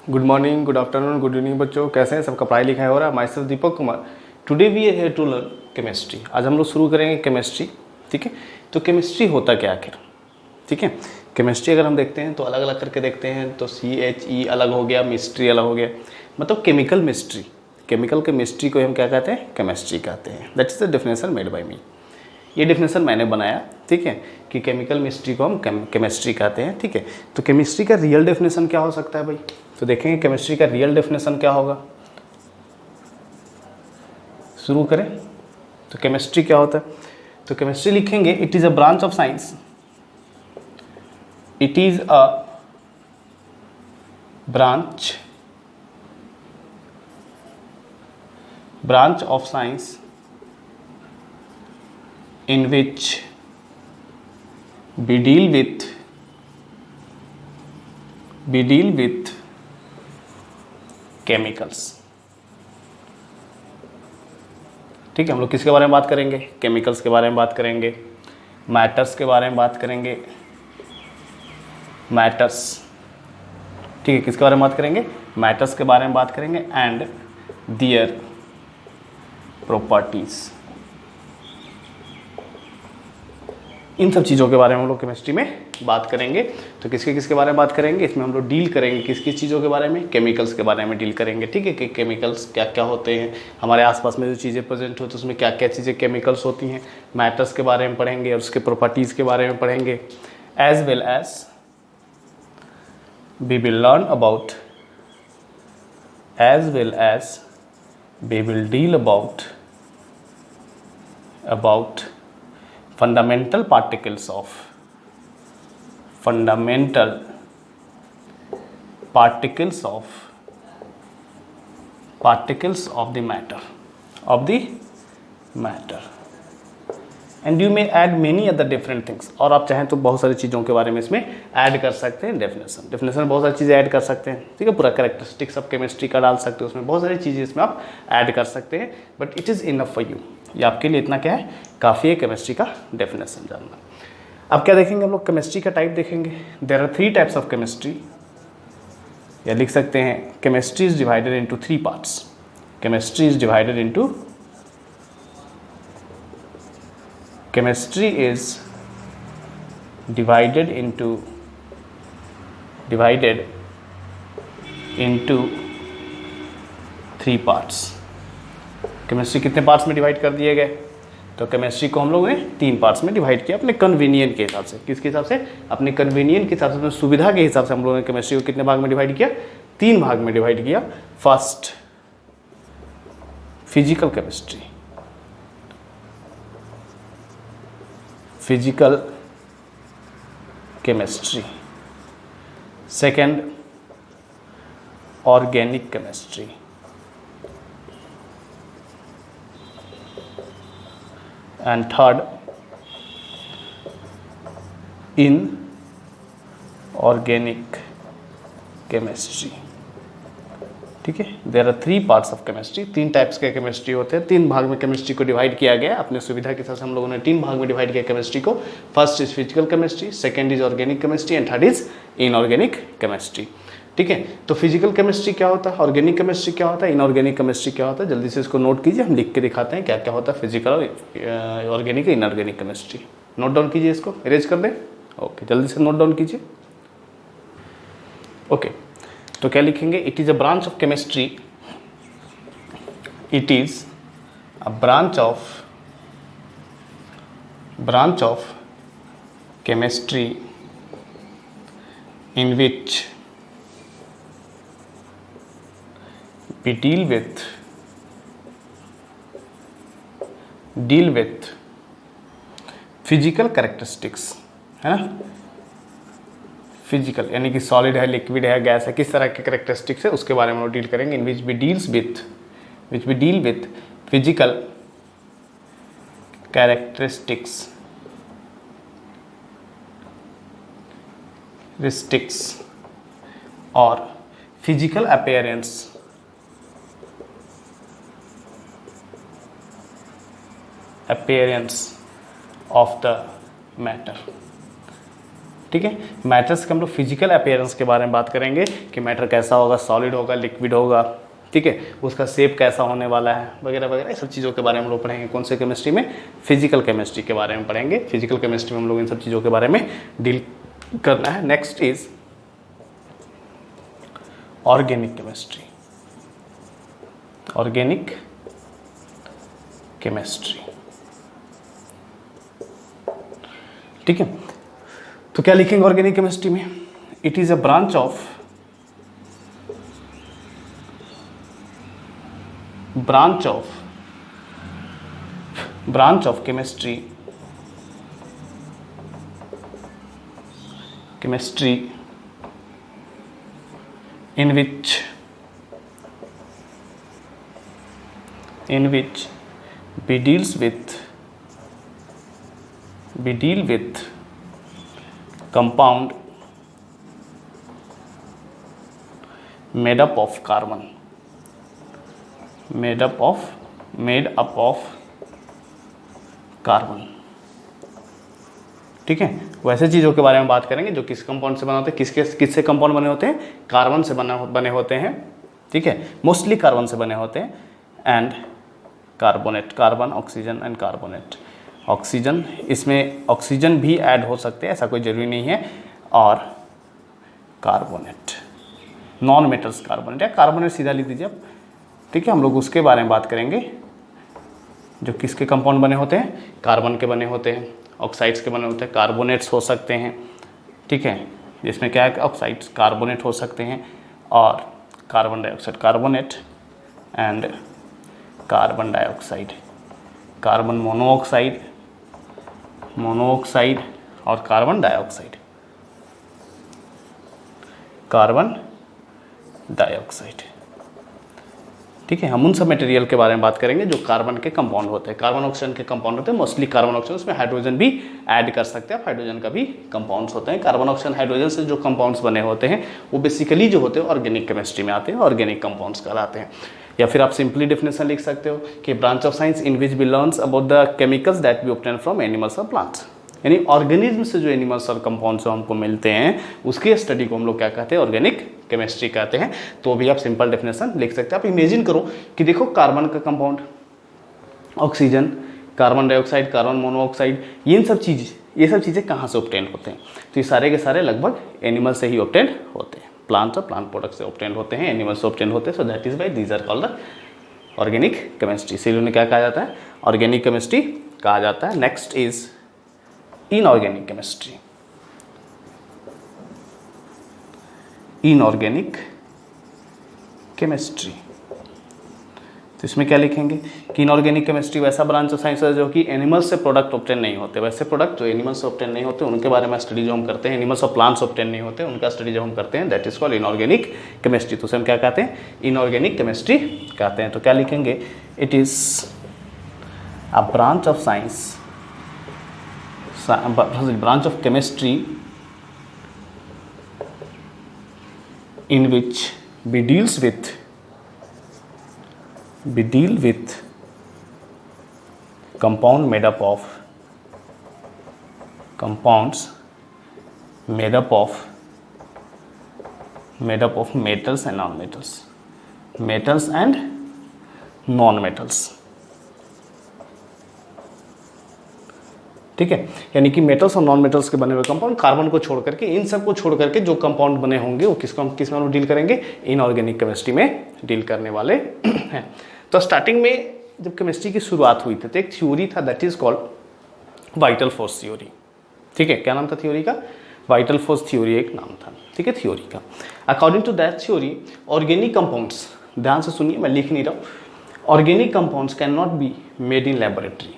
Good morning, good afternoon, good evening बच्चों, कैसे हैं? सबका पढ़ाई लिखाई हो रहा है? Myself Deepak Kumar. Today we are here to learn chemistry. आज हम लोग शुरू करेंगे केमिस्ट्री। ठीक है, तो केमिस्ट्री होता क्या आखिर? ठीक है, केमिस्ट्री अगर हम देखते हैं तो अलग अलग करके देखते हैं तो CHE अलग हो गया, मिस्ट्री अलग हो गया, मतलब केमिकल मिस्ट्री। केमिकल केमिस्ट्री को हम क्या कहते हैं? केमिस्ट्री कहते हैं। That is the definition made by me. ये डेफिनेशन मैंने बनाया, ठीक है, कि केमिकल मिस्ट्री को हम केमिस्ट्री कहते हैं। ठीक है, तो केमिस्ट्री का रियल डेफिनेशन क्या हो सकता है भाई? तो देखेंगे केमिस्ट्री का रियल डेफिनेशन क्या होगा। शुरू करें तो केमिस्ट्री क्या होता है? तो केमिस्ट्री लिखेंगे it is a branch of science, it is a branch of science in which we deal with chemicals। ठीक है, हम लोग किसके बारे में बात करेंगे? केमिकल्स के बारे में बात करेंगे, मैटर्स के बारे में बात करेंगे, मैटर्स। ठीक है, किसके बारे में बात करेंगे? मैटर्स के बारे में बात करेंगे एंड दियर प्रॉपर्टीज। इन सब चीज़ों के बारे में हम लोग केमिस्ट्री में बात करेंगे। तो किसके किसके बारे में बात करेंगे? इसमें हम लोग डील करेंगे किस किस चीज़ों के बारे में? केमिकल्स के बारे में डील करेंगे। ठीक है, कि केमिकल्स क्या क्या होते हैं, हमारे आसपास में जो चीज़ें प्रेजेंट होती हैं उसमें क्या क्या चीज़ें केमिकल्स होती हैं। मैटर्स के बारे में पढ़ेंगे और उसके प्रॉपर्टीज़ के बारे में पढ़ेंगे। As well as we will learn about, as well as we will deal about fundamental particles of the matter and you may add many other different things. और आप चाहें तो बहुत सारी चीज़ों के बारे में इसमें ऐड कर सकते हैं। डेफिनेशन बहुत सारी चीज़ें ऐड कर सकते हैं। ठीक है, पूरा कैरेक्टरिस्टिक्स ऑफ केमिस्ट्री का डाल सकते हो, उसमें बहुत सारी चीज़ें इसमें आप ऐड कर सकते हैं। But it is enough for you, ये आपके लिए इतना क्या है, काफ़ी है केमिस्ट्री का डेफिनेशन जानना। अब क्या देखेंगे हम लोग? केमिस्ट्री का टाइप देखेंगे। There are 3 types of chemistry, या लिख सकते हैं chemistry is divided into 3 parts. Chemistry is divided into 3 parts. Chemistry कितने पार्ट्स में डिवाइड कर दिए गए? तो केमिस्ट्री को हम लोगों ने 3 पार्ट्स में डिवाइड किया अपने कन्वीनियंट के हिसाब से। किसके हिसाब से? अपने कन्वीनियंट के हिसाब से, अपने सुविधा के हिसाब से हम लोगों ने केमिस्ट्री को कितने भाग में डिवाइड किया? 3 भाग में डिवाइड किया। First, physical chemistry, second organic chemistry, and third inorganic chemistry. ठीक है, there are 3 parts of chemistry. 3 types के केमिस्ट्री होते हैं। 3 भाग में केमिस्ट्री को डिवाइड किया गया अपने सुविधा के हिसाब से। हम लोगों ने 3 भाग में डिवाइड किया केमिस्ट्री को। First is physical chemistry, second is organic chemistry and third is inorganic chemistry. ठीक है, तो फिजिकल केमिस्ट्री क्या होता है, ऑर्गेनिक केमिस्ट्री क्या होता है, इनऑर्गेनिक केमिस्ट्री क्या होता है, जल्दी से इसको नोट कीजिए। हम लिख के दिखाते हैं क्या क्या होता है फिजिकल और organic inorganic chemistry. Note down कीजिए, इसको इरेज कर दें। ओके, जल्दी से नोट डाउन कीजिए। ओके, तो क्या लिखेंगे? It is a branch of chemistry, it is a branch of chemistry in which we deal with physical characteristics, है ना? फिजिकल यानी कि सॉलिड है, लिक्विड है, गैस है, किस तरह के कैरेक्टरिस्टिक्स है उसके बारे में हम डील करेंगे। इन विच we deal with physical characteristics or physical appearance of the matter। ठीक है। मैटर्स के हम लोग फिजिकल अपीयरेंस के बारे में बात करेंगे कि मैटर कैसा होगा, सॉलिड होगा, लिक्विड होगा, ठीक है, उसका शेप कैसा होने वाला है वगैरह वगैरह, सब चीज़ों के बारे में हम लोग पढ़ेंगे। कौन से केमिस्ट्री में? फिजिकल केमिस्ट्री के बारे में पढ़ेंगे। फिजिकल केमिस्ट्री में हम लोग इन सब चीज़ों के बारे में डील करना है। Next is organic chemistry. Organic chemistry, ठीक है। तो क्या लिखेंगे ऑर्गेनिक केमिस्ट्री में? It is a branch of chemistry in which we deal with compound made up of carbon, ठीक है। वैसे चीज़ों के बारे में बात करेंगे जो किस कंपाउंड से बने होते हैं, किससे कंपाउंड बने होते हैं? कार्बन से बने होते हैं, ठीक है, मोस्टली कार्बन से बने होते हैं। And carbonate, carbon, oxygen and carbonate, oxygen, इसमें ऑक्सीजन भी ऐड हो सकते हैं, ऐसा कोई ज़रूरी नहीं है। और कार्बोनेट, नॉन मेटल्स कार्बोनेट या कार्बोनेट सीधा लिख दीजिए आप, ठीक है। हम लोग उसके बारे में बात करेंगे जो किसके कंपाउंड बने होते हैं? कार्बन के बने होते हैं, ऑक्साइड्स के बने होते हैं, कार्बोनेट्स हो सकते हैं, ठीक है, जिसमें क्या है ऑक्साइड्स कार्बोनेट हो सकते हैं, और carbon dioxide carbonate and carbon dioxide carbon monoxide और कार्बन डाइऑक्साइड ठीक है। हम उन सब मटेरियल के बारे में बात करेंगे जो कार्बन के कंपाउंड होते हैं, कार्बन ऑक्सीजन के कंपाउंड होते हैं, मोस्टली कार्बन ऑक्सीजन, उसमें हाइड्रोजन भी ऐड कर सकते हैं, हाइड्रोजन का भी कंपाउंड्स होते हैं। कार्बन ऑक्सीजन हाइड्रोजन से जो कंपाउंड्स बने होते हैं वो बेसिकली जो होते हैं ऑर्गेनिक केमिस्ट्री में आते हैं, ऑर्गेनिक कंपाउंड्स कहलाते हैं। या फिर आप सिंपली डेफिनेशन लिख सकते हो कि branch of science in which we learns about the chemicals that we obtain from animals और प्लांट्स, यानी ऑर्गेनिज्म से जो एनिमल्स और कंपाउंड्स जो हमको मिलते हैं उसकी स्टडी को हम लोग क्या कहते हैं? ऑर्गेनिक केमिस्ट्री कहते हैं। तो भी आप सिंपल डेफिनेशन लिख सकते हैं। आप इमेजिन करो कि देखो कार्बन का compound, oxygen, carbon dioxide, carbon monoxide, ये सब चीज़ें कहाँ से ऑब्टेन होते हैं? तो ये सारे के सारे लगभग एनिमल से ही ऑब्टेन होते हैं, प्लांट और प्लांट प्रोडक्ट से ऑब्टेन होते हैं, एनिमल से ऑब्टेन होते हैं। So that is why these are called the organic chemistry. इसीलिए उन्हें क्या कहा जाता है? ऑर्गेनिक केमिस्ट्री कहा जाता है। Next is inorganic chemistry. Inorganic chemistry, तो इसमें क्या लिखेंगे कि इनऑर्गेनिक केमिस्ट्री वैसा ब्रांच ऑफ साइंस है जो कि एनिमल्स से प्रोडक्ट ऑब्टेन नहीं होते। वैसे प्रोडक्ट जो एनिमल्स से ऑब्टेन नहीं होते उनके बारे में स्टडी जो हम करते हैं, एनिमल्स और प्लांट्स ऑब्टेन नहीं होते उनका स्टडी जो हम करते हैं, that is called inorganic chemistry. तो उसे हम क्या कहते हैं? इनऑर्गेनिक केमिस्ट्री कहते हैं। तो क्या लिखेंगे? It is a branch of science, branch of chemistry in which we deal with compounds made up of metals and non-metals, ठीक है। यानी कि मेटल्स और नॉन मेटल्स के बने हुए कंपाउंड, कार्बन को छोड़ करके, इन सब को छोड़ करके जो कंपाउंड बने होंगे वो किस में हम डील करेंगे? इनऑर्गेनिक केमिस्ट्री में डील करने वाले हैं। तो स्टार्टिंग में जब केमिस्ट्री की शुरुआत हुई थी तो एक थ्योरी था that is called vital force theory, ठीक है। क्या नाम था थ्योरी का? वाइटल फोर्स थ्योरी एक नाम था, ठीक है, थ्योरी का। According to that theory organic compounds, ध्यान से सुनिए मैं लिख नहीं रहा हूँ, organic compounds can not be made in laboratory.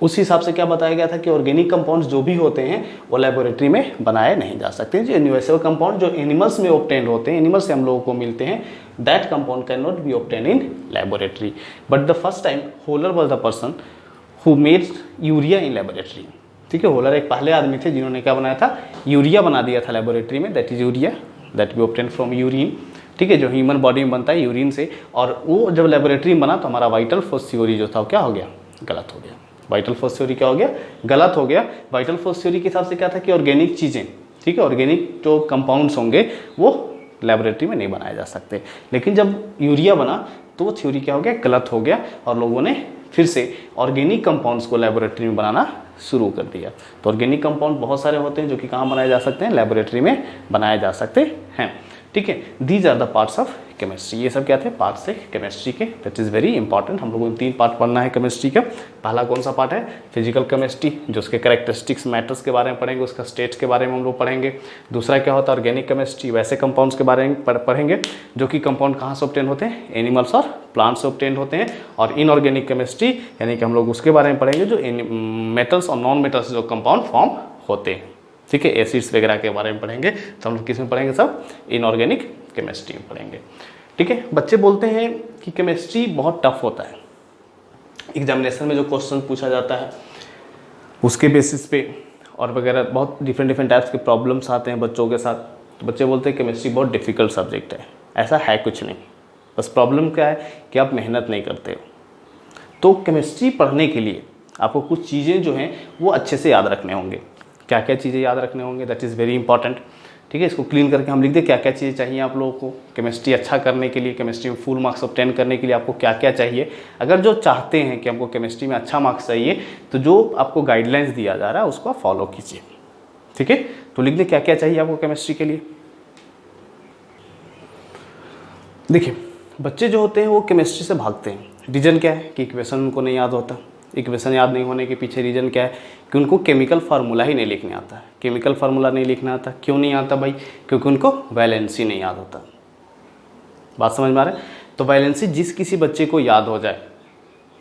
उस हिसाब से क्या बताया गया था कि ऑर्गेनिक कंपाउंड्स जो भी होते हैं वो लेबोरेटरी में बनाए नहीं जा सकते। जो यूनिवर्सल कंपाउंड जो एनिमल्स में ऑब्टेन होते हैं, एनिमल्स से हम लोगों को मिलते हैं, that compound can not B obtain in laboratory. But the first time holer was the person who made urea in laboratory, ठीक है। होलर एक पहले आदमी थे जिन्होंने क्या बनाया था? यूरिया बना दिया था लेबोरेटरी में, that is urea that B obtain from urine, ठीक है, जो ह्यूमन बॉडी में बनता है यूरिन से। और वो जब लेबोरेटरी में बना तो हमारा वाइटल फोर्स थ्योरी जो था क्या हो गया? गलत हो गया। वाइटल फोर्स थ्योरी क्या हो गया? गलत हो गया। वाइटल फोर्स थ्योरी के हिसाब से क्या था कि ऑर्गेनिक चीज़ें ठीक है। ऑर्गेनिक जो कंपाउंड्स होंगे वो लेबोरेटरी में नहीं बनाए जा सकते, लेकिन जब यूरिया बना तो वो थ्योरी क्या हो गया, गलत हो गया, और लोगों ने फिर से ऑर्गेनिक कंपाउंड्स को लेबोरेटरी में बनाना शुरू कर दिया। तो ऑर्गेनिक कंपाउंड बहुत सारे होते हैं जो कि कहाँ बनाए जा सकते हैं, लेबोरेटरी में बनाए जा सकते हैं, ठीक है। These are the parts of chemistry, ये सब क्या थे, पार्ट्स है केमिस्ट्री के। That is very important. हम लोगों को 3 पार्ट पढ़ना है केमिस्ट्री का। पहला कौन सा पार्ट है, फिजिकल केमिस्ट्री, जो उसके कैरेक्टरिस्टिक्स मैटर्स के बारे में पढ़ेंगे, उसका स्टेट्स के बारे में हम लोग पढ़ेंगे। दूसरा क्या होता है, ऑर्गेनिक केमिस्ट्री, वैसे कंपाउंड्स के बारे में पढ़ेंगे जो कि कंपाउंड कहाँ से ऑब्टेन होते हैं, एनिमल्स और प्लांट्स से ऑब्टेन होते हैं। और इनऑर्गेनिक केमिस्ट्री यानी कि हम लोग उसके बारे में पढ़ेंगे जो मेटल्स और नॉन मेटल्स जो कंपाउंड फॉर्म होते हैं, ठीक है। एसिड्स वगैरह के बारे में पढ़ेंगे। तो हम लोग किस में पढ़ेंगे, सब इनऑर्गेनिक केमिस्ट्री में पढ़ेंगे, ठीक है। बच्चे बोलते हैं कि केमिस्ट्री बहुत टफ होता है, एग्जामिनेशन में जो क्वेश्चन पूछा जाता है उसके बेसिस पे और वगैरह बहुत डिफरेंट टाइप्स के प्रॉब्लम्स आते हैं बच्चों के साथ। तो बच्चे बोलते हैं केमिस्ट्री बहुत डिफ़िकल्ट सब्जेक्ट है। ऐसा है कुछ नहीं, बस प्रॉब्लम क्या है कि आप मेहनत नहीं करते हो। तो केमिस्ट्री पढ़ने के लिए आपको कुछ चीज़ें जो हैं वो अच्छे से याद रखने होंगे। क्या क्या चीज़ें याद रखने होंगे, दैट इज़ वेरी इंपॉर्टेंट, ठीक है। इसको क्लीन करके हम लिख दें क्या क्या चीज़ें चाहिए आप लोगों को केमिस्ट्री अच्छा करने के लिए, केमिस्ट्री में फुल मार्क्स ऑब्टेन करने के लिए आपको क्या क्या चाहिए। अगर जो चाहते हैं कि हमको केमिस्ट्री में अच्छा मार्क्स चाहिए तो जो आपको गाइडलाइंस दिया जा रहा है उसको आप फॉलो कीजिए, ठीक है। तो लिख दें क्या क्या चाहिए आपको केमिस्ट्री के लिए। देखिए बच्चे जो होते हैं वो केमिस्ट्री से भागते हैं। रीज़न क्या है कि इक्वेशन उनको नहीं याद होता। इक्वेशन याद नहीं होने के पीछे रीज़न क्या है कि उनको केमिकल फार्मूला ही नहीं लिखने आता है। केमिकल फार्मूला नहीं लिखना आता, क्यों नहीं आता भाई, क्योंकि उनको वैलेंसी नहीं याद होता। बात समझ में आ रहा है। तो वैलेंसी जिस किसी बच्चे को याद हो जाए,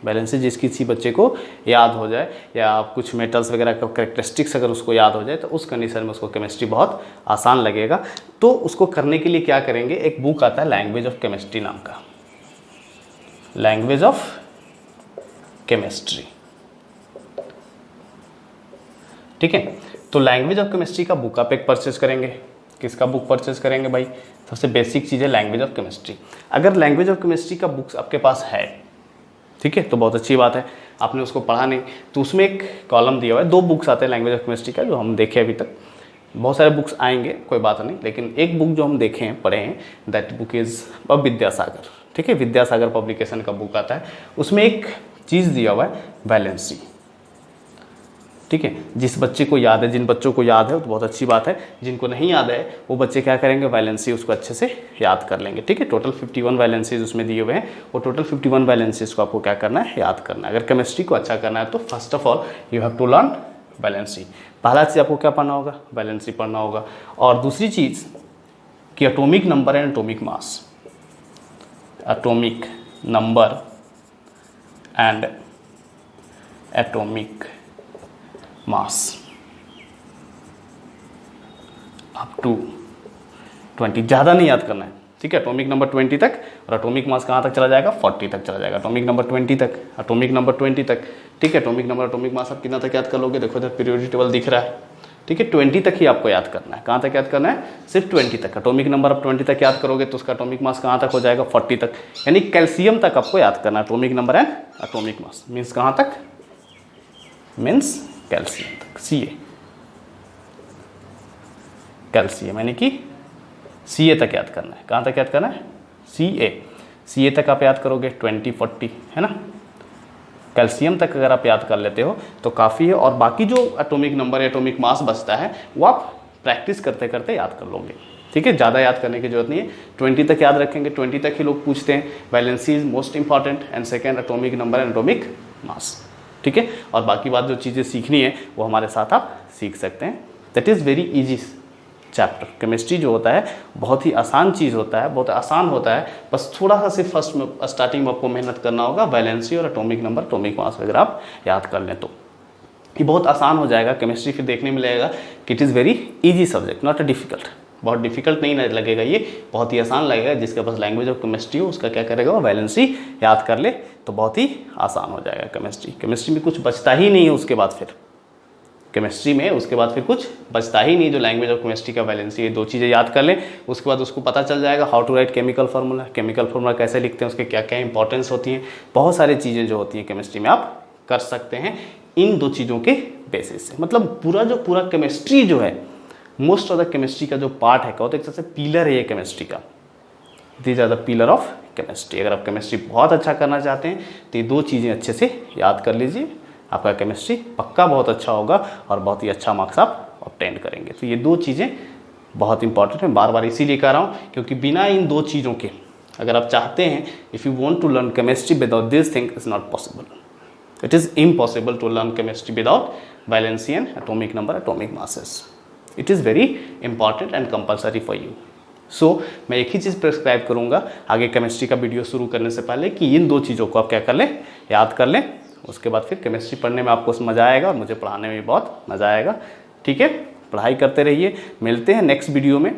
वैलेंसी जिस किसी बच्चे को याद हो जाए, या कुछ मेटल्स वगैरह का कैरेक्टरिस्टिक्स अगर उसको याद हो जाए, तो उस कंडीशन में उसको केमिस्ट्री बहुत आसान लगेगा। तो उसको करने के लिए क्या करेंगे, एक बुक आता है लैंग्वेज ऑफ केमिस्ट्री नाम का, लैंग्वेज ऑफ केमिस्ट्री, ठीक है। तो लैंग्वेज ऑफ केमिस्ट्री का बुक आप एक परचेज करेंगे। किसका बुक परचेज करेंगे भाई, सबसे बेसिक चीज़ है लैंग्वेज ऑफ केमिस्ट्री। अगर लैंग्वेज ऑफ केमिस्ट्री का बुक्स आपके पास है, ठीक है, तो बहुत अच्छी बात है। आपने उसको पढ़ा नहीं तो उसमें एक कॉलम दिया हुआ है, 2 बुक्स आते हैं लैंग्वेज ऑफ केमिस्ट्री का जो हम देखे अभी तक। बहुत सारे बुक्स आएंगे, कोई बात नहीं, लेकिन एक बुक जो हम देखे हैं, पढ़े हैं, दैट बुक इज़ विद्यासागर, ठीक है। विद्यासागर पब्लिकेशन का बुक आता है। उसमें एक चीज़ दिया हुआ है वैलेंसी, ठीक है। जिस बच्चे को याद है, जिन बच्चों को याद है तो बहुत अच्छी बात है, जिनको नहीं याद है वो बच्चे क्या करेंगे, वैलेंसी उसको अच्छे से याद कर लेंगे, ठीक है। टोटल 51 वैलेंसीज उसमें दिए हुए हैं, वो टोटल 51 वैलेंसीज को आपको क्या करना है, याद करना है। अगर केमिस्ट्री को अच्छा करना है तो first of all you have to learn valency. पहला चीज़ आपको क्या पढ़ना होगा, वैलेंसी पढ़ना होगा। और दूसरी चीज़ कि atomic number and atomic mass, atomic number and atomic mass up to 20, ज़्यादा नहीं याद करना है, ठीक है। एटॉमिक नंबर 20 तक, और एटॉमिक मास कहाँ तक चला जाएगा, 40 तक चला जाएगा। एटॉमिक नंबर 20 तक, एटॉमिक नंबर 20 तक, ठीक है। एटॉमिक नंबर एटॉमिक मास आप कितना तक याद कर लोगे, देखो इधर पीरियोडिक टेबल दिख रहा है, ठीक है। 20 तक ही आपको याद करना है। कहाँ तक याद करना है, सिर्फ 20 तक। एटॉमिक नंबर आप 20 तक याद करोगे तो उसका एटॉमिक मास कहाँ तक हो जाएगा, 40 तक। यानी कैल्शियम तक आपको याद करना है। Atomic number and atomic mass means कहाँ तक, मीन्स कैल्शियम तक, Ca, कैल्शियम यानी कि Ca तक याद करना है। कहाँ तक याद करना है, Ca तक आप याद करोगे 20, 40, है ना। कैल्शियम तक अगर आप याद कर लेते हो तो काफ़ी है। और बाकी जो एटॉमिक नंबर एटॉमिक मास बचता है वो आप प्रैक्टिस करते करते याद कर लोगे, ठीक है। ज़्यादा याद करने की जरूरत नहीं है, 20 तक याद रखेंगे। 20 तक ही लोग पूछते हैं। Valency is most important and second atomic number and atomic मास, ठीक है। और बाकी बात जो चीज़ें सीखनी है वो हमारे साथ आप सीख सकते हैं। That is very easy chapter. Chemistry जो होता है बहुत ही आसान चीज़ होता है, बहुत आसान होता है। बस थोड़ा सा सिर्फ फर्स्ट में स्टार्टिंग में आपको मेहनत करना होगा। वैलेंसी और एटॉमिक नंबर एटॉमिक मास वगैरह आप याद कर लें तो ये बहुत आसान हो जाएगा। केमिस्ट्री फिर देखने में लगेगा कि it is very easy subject, not a difficult. बहुत डिफिकल्ट नहीं लगेगा, ये बहुत ही आसान लगेगा। जिसके पास लैंग्वेज ऑफ केमिस्ट्री हो उसका क्या करेगा, वो वैलेंसी याद कर ले तो बहुत ही आसान हो जाएगा केमिस्ट्री। केमिस्ट्री में कुछ बचता ही नहीं है उसके बाद, फिर केमिस्ट्री में उसके बाद फिर कुछ बचता ही नहीं। जो लैंग्वेज ऑफ केमिस्ट्री का वैलेंसी, ये 2 चीज़ें याद कर लें, उसके बाद उसको पता चल जाएगा how to write chemical formula, chemical formula कैसे लिखते हैं, उसके क्या क्या इंपॉर्टेंस होती हैं। बहुत सारी चीज़ें जो होती हैं केमिस्ट्री में आप कर सकते हैं इन 2 चीज़ों के बेसिस से। मतलब पूरा केमिस्ट्री जो है मोस्ट ऑफ द केमिस्ट्री का जो पार्ट है, कहते हैं एक तरह से पिलर है ये केमिस्ट्री का। These are the pillar of chemistry. अगर आप केमिस्ट्री बहुत अच्छा करना चाहते हैं तो ये दो चीज़ें अच्छे से याद कर लीजिए, आपका केमिस्ट्री पक्का बहुत अच्छा होगा और बहुत ही अच्छा मार्क्स आप ऑब्टेन करेंगे। तो ये दो चीज़ें बहुत इंपॉर्टेंट है, बार बार इसीलिए कह रहा हूँ क्योंकि बिना इन दो चीज़ों के अगर आप चाहते हैं, if you want to learn chemistry without this thing is not possible. It is impossible to learn chemistry without valency and atomic number, atomic masses. It is very important and compulsory for you. So मैं एक ही चीज़ prescribe करूँगा आगे chemistry का video शुरू करने से पहले कि इन दो चीज़ों को आप क्या कर लें, याद कर लें। उसके बाद फिर केमिस्ट्री पढ़ने में आपको मज़ा आएगा और मुझे पढ़ाने में भी बहुत मज़ा आएगा। ठीक है, पढ़ाई करते रहिए। मिलते हैं नेक्स्ट वीडियो में।